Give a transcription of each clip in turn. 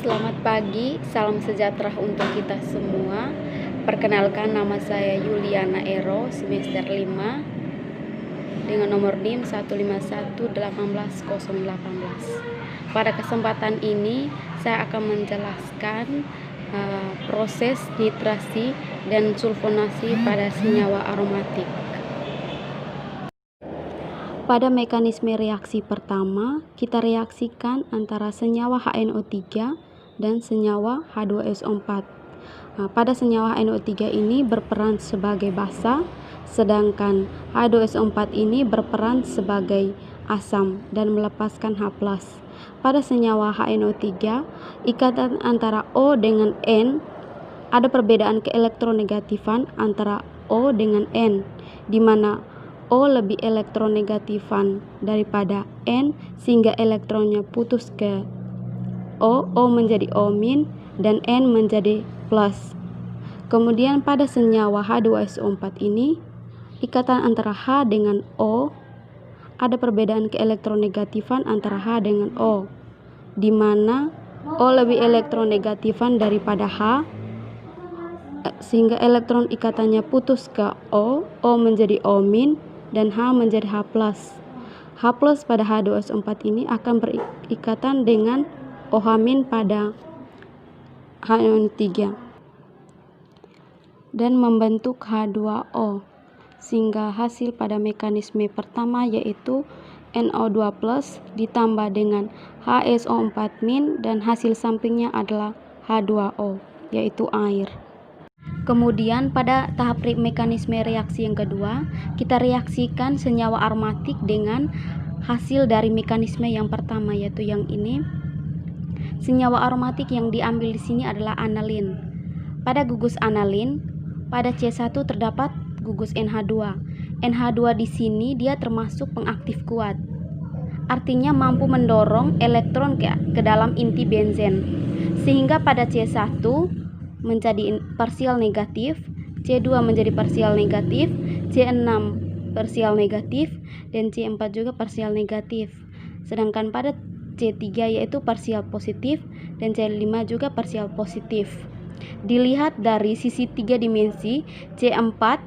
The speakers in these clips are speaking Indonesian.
Selamat pagi, salam sejahtera untuk kita semua. Perkenalkan, nama saya Yuliana Ero, semester 5 dengan nomor NIM 151181018. Pada kesempatan ini saya akan menjelaskan proses nitrasi dan sulfonasi pada senyawa aromatik. Pada mekanisme reaksi pertama, kita reaksikan antara senyawa HNO3 dan senyawa H2SO4. Pada senyawa HNO3 ini berperan sebagai basa, sedangkan H2SO4 ini berperan sebagai asam dan melepaskan H+. Pada senyawa HNO3, ikatan antara O dengan N ada perbedaan keelektronegatifan antara O dengan N, di mana O lebih elektronegatifan daripada N sehingga elektronnya putus ke O menjadi O- dan N menjadi plus. Kemudian pada senyawa H2SO4 ini, ikatan antara H dengan O ada perbedaan keelektronegatifan antara H dengan O, di mana O lebih elektronegatifan daripada H sehingga elektron ikatannya putus ke O menjadi O- dan H menjadi H+. H+ pada H2SO4 ini akan berikatan dengan OH- pada HNO3 dan membentuk H2O, sehingga hasil pada mekanisme pertama yaitu NO2+ ditambah dengan HSO4- dan hasil sampingnya adalah H2O, yaitu air. Kemudian pada tahap mekanisme reaksi yang kedua, kita reaksikan senyawa aromatik dengan hasil dari mekanisme yang pertama, yaitu yang ini. Senyawa aromatik yang diambil di sini adalah analin. Pada gugus analin, pada C1 terdapat gugus NH2. NH2 di sini dia termasuk pengaktif kuat. Artinya mampu mendorong elektron ke dalam inti benzen. Sehingga pada C1 menjadi parsial negatif, C2 menjadi parsial negatif, C6 parsial negatif, dan C4 juga parsial negatif. Sedangkan pada C3 yaitu parsial positif dan C5 juga parsial positif. Dilihat dari sisi 3 dimensi, C4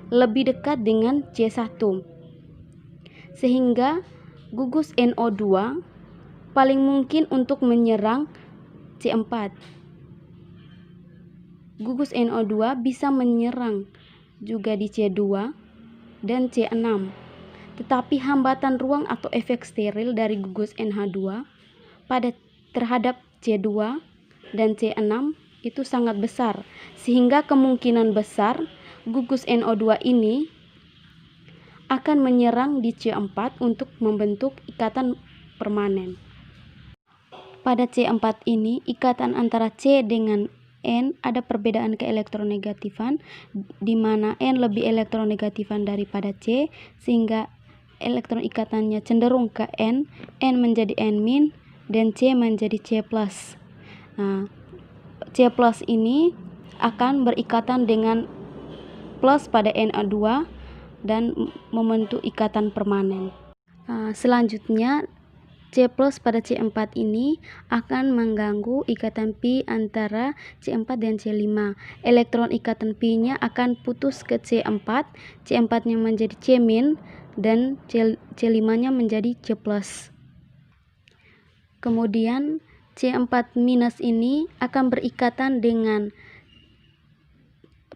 lebih dekat dengan C1. Sehingga gugus NO2 paling mungkin untuk menyerang C4. Gugus NO2 bisa menyerang juga di C2 dan C6. Tetapi hambatan ruang atau efek steril dari gugus NH2 terhadap C2 dan C6 itu sangat besar, sehingga kemungkinan besar gugus NO2 ini akan menyerang di C4 untuk membentuk ikatan permanen. Pada C4 ini, ikatan antara C dengan N ada perbedaan keelektronegatifan, di mana N lebih elektronegatifan daripada C, sehingga elektron ikatannya cenderung ke N menjadi N-, dan C menjadi C+. C+ ini akan berikatan dengan plus pada Na2 dan membentuk ikatan permanen. Selanjutnya, C+ pada C4 ini akan mengganggu ikatan pi antara C4 dan C5. Elektron ikatan pi-nya akan putus ke C4, C4-nya menjadi C-, dan C5-nya menjadi C+. Kemudian C4- ini akan berikatan dengan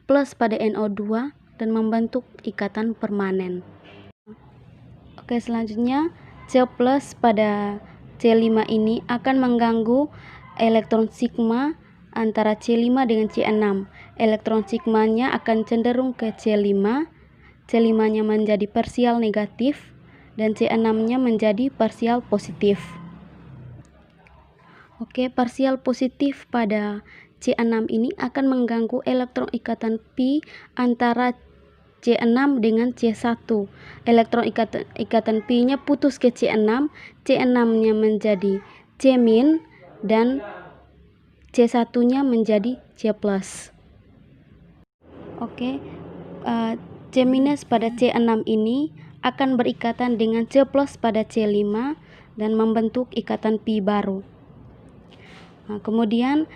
plus pada NO2 dan membentuk ikatan permanen. Oke, selanjutnya C+ pada C5 ini akan mengganggu elektron sigma antara C5 dengan C6. Elektron sigmanya akan cenderung ke C5, C5-nya menjadi parsial negatif, dan C6-nya menjadi parsial positif. Oke, parsial positif pada C6 ini akan mengganggu elektron ikatan pi antara C6 dengan C1. Elektron ikatan pi-nya putus ke C6, C6-nya menjadi C-, dan C1-nya menjadi C+. Oke, C- pada C6 ini akan berikatan dengan C+ pada C5 dan membentuk ikatan pi baru. Nah, kemudian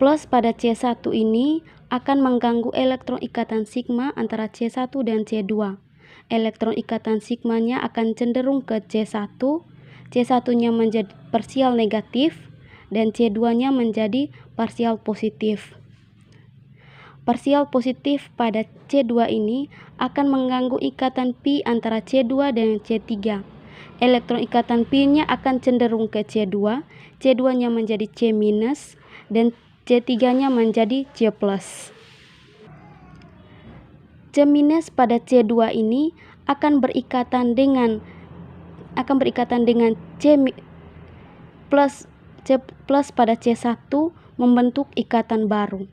plus pada C1 ini akan mengganggu elektron ikatan sigma antara C1 dan C2. Elektron ikatan sigmanya akan cenderung ke C1, C1-nya menjadi parsial negatif, dan C2-nya menjadi parsial positif. Parsial positif pada C2 ini akan mengganggu ikatan pi antara C2 dan C3. Elektron ikatan pi-nya akan cenderung ke C2, C2-nya menjadi C-, dan C3-nya menjadi C+. C- pada C2 ini akan berikatan dengan C plus pada C1 membentuk ikatan baru.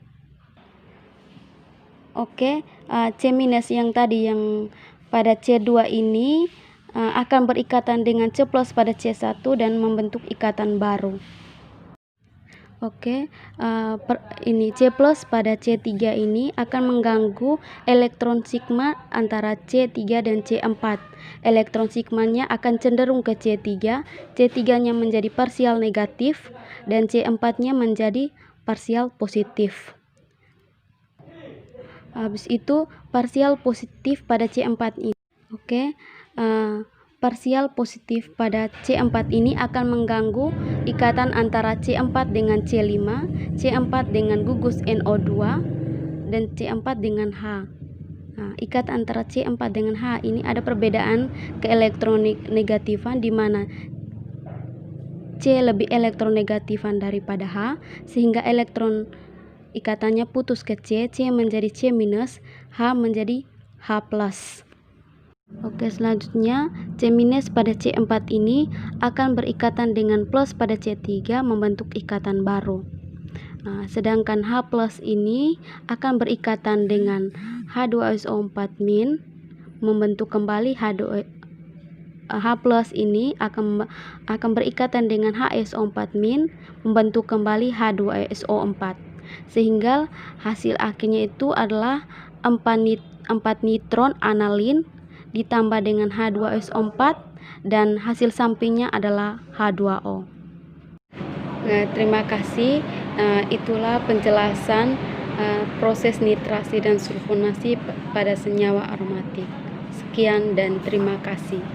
Oke, C- yang tadi yang pada C2 ini akan berikatan dengan C plus pada C1 dan membentuk ikatan baru. Oke, ini C plus pada C3 ini akan mengganggu elektron sigma antara C3 dan C4. Elektron sigmanya akan cenderung ke C3, C3-nya menjadi parsial negatif, dan C4-nya menjadi parsial positif. Habis itu parsial positif pada C4 ini. Oke, parsial positif pada C4 ini akan mengganggu ikatan antara C4 dengan C5, C4 dengan gugus NO2, dan C4 dengan H. Nah, ikat antara C4 dengan H ini ada perbedaan keelektronegatifan di mana C lebih elektronegatifan daripada H, sehingga elektron ikatannya putus ke C, C menjadi C-, H menjadi H+. Oke, selanjutnya C- pada C4 ini akan berikatan dengan plus pada C3 membentuk ikatan baru. Nah, sedangkan H+ ini akan berikatan dengan H2SO4- membentuk kembali H+ ini akan berikatan dengan HSO4- membentuk kembali H2SO4, sehingga hasil akhirnya itu adalah 4 nitron analin ditambah dengan H2SO4 dan hasil sampingnya adalah H2O. Nah, terima kasih. Itulah penjelasan proses nitrasi dan sulfonasi pada senyawa aromatik. Sekian dan terima kasih.